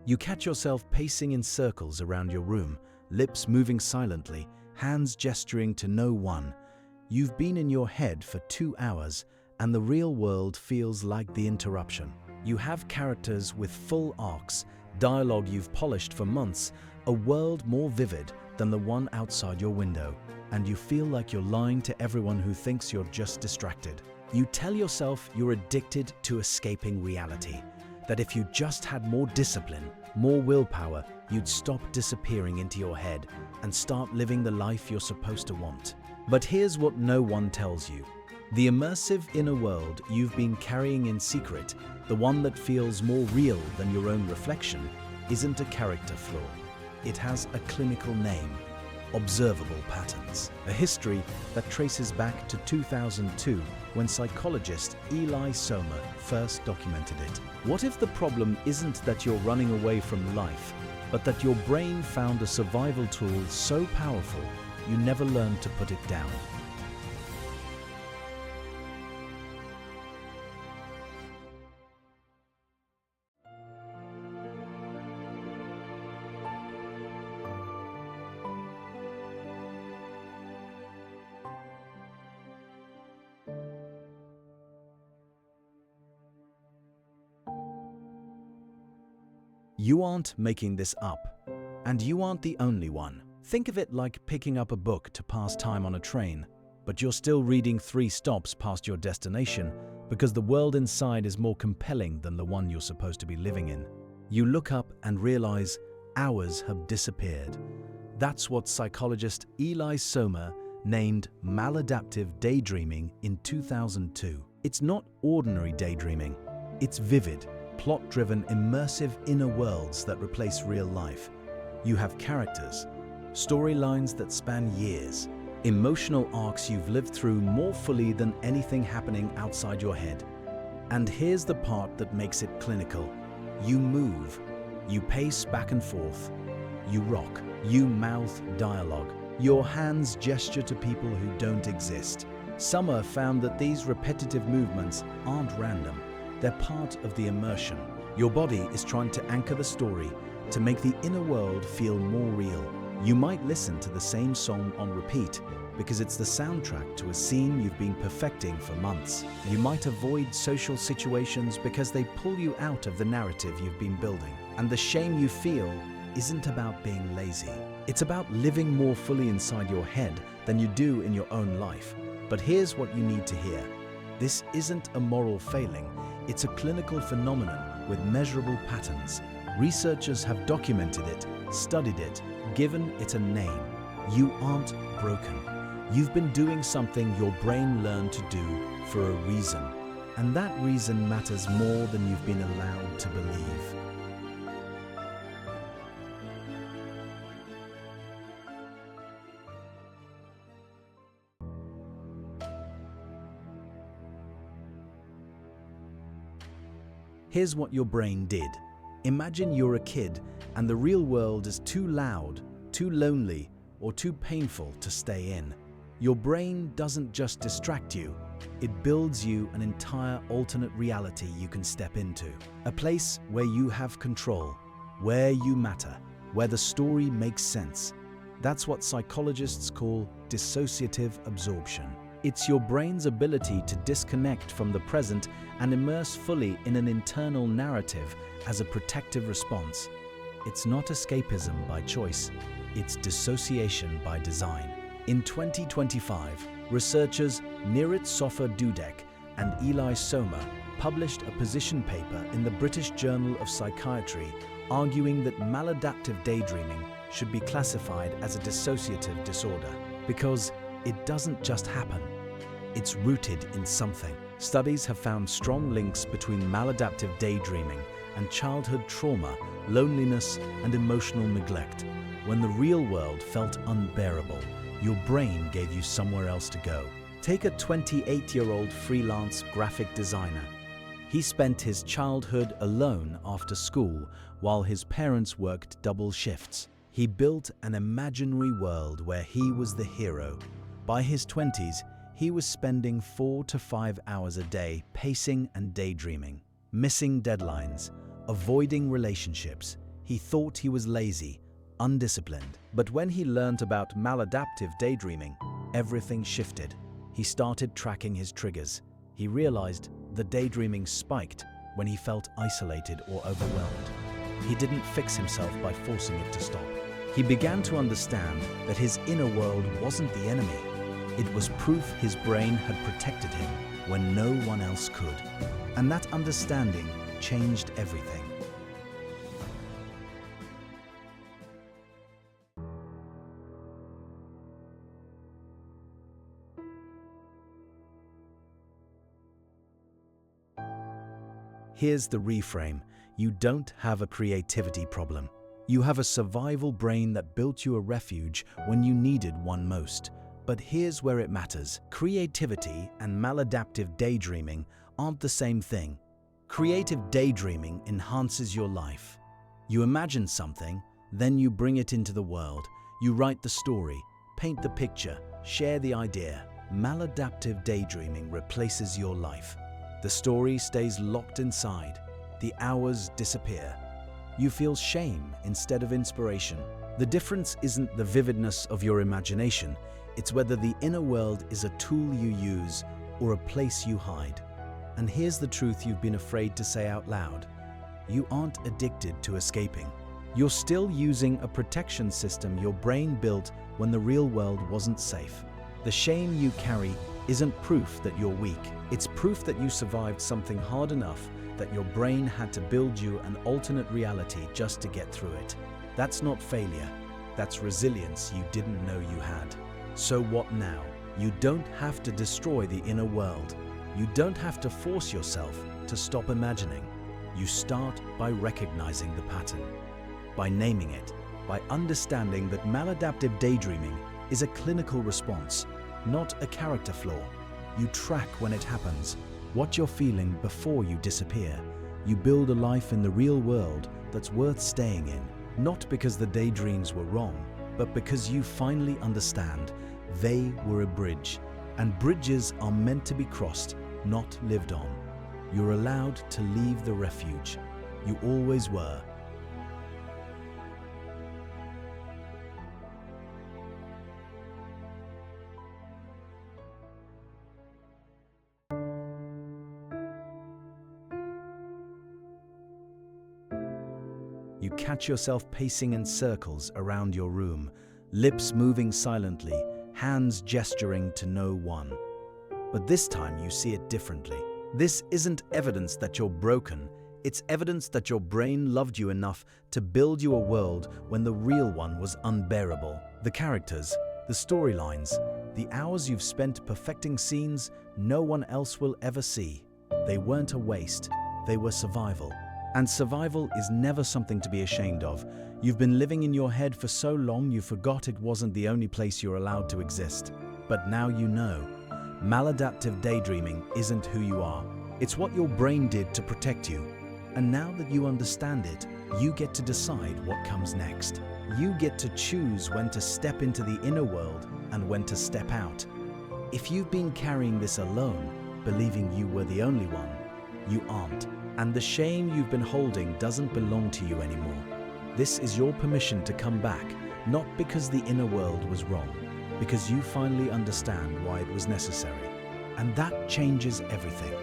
You catch yourself pacing in circles around your room, lips moving silently, hands gesturing to no one. You've been in your head for 2 hours, and the real world feels like the interruption. You have characters with full arcs, dialogue you've polished for months, a world more vivid than the one outside your window, and you feel like you're lying to everyone who thinks you're just distracted. You tell yourself you're addicted to escaping reality, that if you just had more discipline, more willpower, you'd stop disappearing into your head and start living the life you're supposed to want. But here's what no one tells you. The immersive inner world you've been carrying in secret, the one that feels more real than your own reflection, isn't a character flaw. It has a clinical name: observable patterns. A history that traces back to 2002 when psychologist Eli Somer first documented it. What if the problem isn't that you're running away from life, but that your brain found a survival tool so powerful you never learned to put it down? You aren't making this up, and you aren't the only one. Think of it like picking up a book to pass time on a train, but you're still reading 3 stops past your destination because the world inside is more compelling than the one you're supposed to be living in. You look up and realize hours have disappeared. That's what psychologist Eli Somer named maladaptive daydreaming in 2002. It's not ordinary daydreaming. It's vivid, plot-driven, immersive inner worlds that replace real life. You have characters, storylines that span years, emotional arcs you've lived through more fully than anything happening outside your head. And here's the part that makes it clinical. You move, you pace back and forth, you rock, you mouth dialogue, your hands gesture to people who don't exist. Somer found that these repetitive movements aren't random. They're part of the immersion. Your body is trying to anchor the story, to make the inner world feel more real. You might listen to the same song on repeat because it's the soundtrack to a scene you've been perfecting for months. You might avoid social situations because they pull you out of the narrative you've been building. And the shame you feel isn't about being lazy. It's about living more fully inside your head than you do in your own life. But here's what you need to hear. This isn't a moral failing. It's a clinical phenomenon with measurable patterns. Researchers have documented it, studied it, given it a name. You aren't broken. You've been doing something your brain learned to do for a reason. And that reason matters more than you've been allowed to believe. Here's what your brain did. Imagine you're a kid and the real world is too loud, too lonely, or too painful to stay in. Your brain doesn't just distract you, it builds you an entire alternate reality you can step into. A place where you have control, where you matter, where the story makes sense. That's what psychologists call dissociative absorption. It's your brain's ability to disconnect from the present and immerse fully in an internal narrative as a protective response. It's not escapism by choice, it's dissociation by design. In 2025, researchers Nirit Sofer-Dudek and Eli Somer published a position paper in the British Journal of Psychiatry arguing that maladaptive daydreaming should be classified as a dissociative disorder because it doesn't just happen. It's rooted in something. Studies have found strong links between maladaptive daydreaming and childhood trauma, loneliness, and emotional neglect. When the real world felt unbearable, your brain gave you somewhere else to go. Take a 28-year-old freelance graphic designer. He spent his childhood alone after school while his parents worked double shifts. He built an imaginary world where he was the hero. By his 20s, he was spending 4 to 5 hours a day pacing and daydreaming, missing deadlines, avoiding relationships. He thought he was lazy, undisciplined. But when he learned about maladaptive daydreaming, everything shifted. He started tracking his triggers. He realized the daydreaming spiked when he felt isolated or overwhelmed. He didn't fix himself by forcing it to stop. He began to understand that his inner world wasn't the enemy. It was proof his brain had protected him when no one else could. And that understanding changed everything. Here's the reframe. You don't have a creativity problem. You have a survival brain that built you a refuge when you needed one most. But here's where it matters. Creativity and maladaptive daydreaming aren't the same thing. Creative daydreaming enhances your life. You imagine something, then you bring it into the world. You write the story, paint the picture, share the idea. Maladaptive daydreaming replaces your life. The story stays locked inside. The hours disappear. You feel shame instead of inspiration. The difference isn't the vividness of your imagination, it's whether the inner world is a tool you use or a place you hide. And here's the truth you've been afraid to say out loud. You aren't addicted to escaping. You're still using a protection system your brain built when the real world wasn't safe. The shame you carry isn't proof that you're weak. It's proof that you survived something hard enough that your brain had to build you an alternate reality just to get through it. That's not failure. That's resilience you didn't know you had. So what now? You don't have to destroy the inner world. You don't have to force yourself to stop imagining. You start by recognizing the pattern, by naming it, by understanding that maladaptive daydreaming is a clinical response, not a character flaw. You track when it happens, what you're feeling before you disappear. You build a life in the real world that's worth staying in, not because the daydreams were wrong, but because you finally understand they were a bridge, and bridges are meant to be crossed, not lived on. You're allowed to leave the refuge. You always were. You catch yourself pacing in circles around your room, lips moving silently, hands gesturing to no one. But this time you see it differently. This isn't evidence that you're broken. It's evidence that your brain loved you enough to build you a world when the real one was unbearable. The characters, the storylines, the hours you've spent perfecting scenes no one else will ever see. They weren't a waste. They were survival. And survival is never something to be ashamed of. You've been living in your head for so long you forgot it wasn't the only place you're allowed to exist. But now you know. Maladaptive daydreaming isn't who you are. It's what your brain did to protect you. And now that you understand it, you get to decide what comes next. You get to choose when to step into the inner world and when to step out. If you've been carrying this alone, believing you were the only one, you aren't. And the shame you've been holding doesn't belong to you anymore. This is your permission to come back, not because the inner world was wrong, because you finally understand why it was necessary. And that changes everything.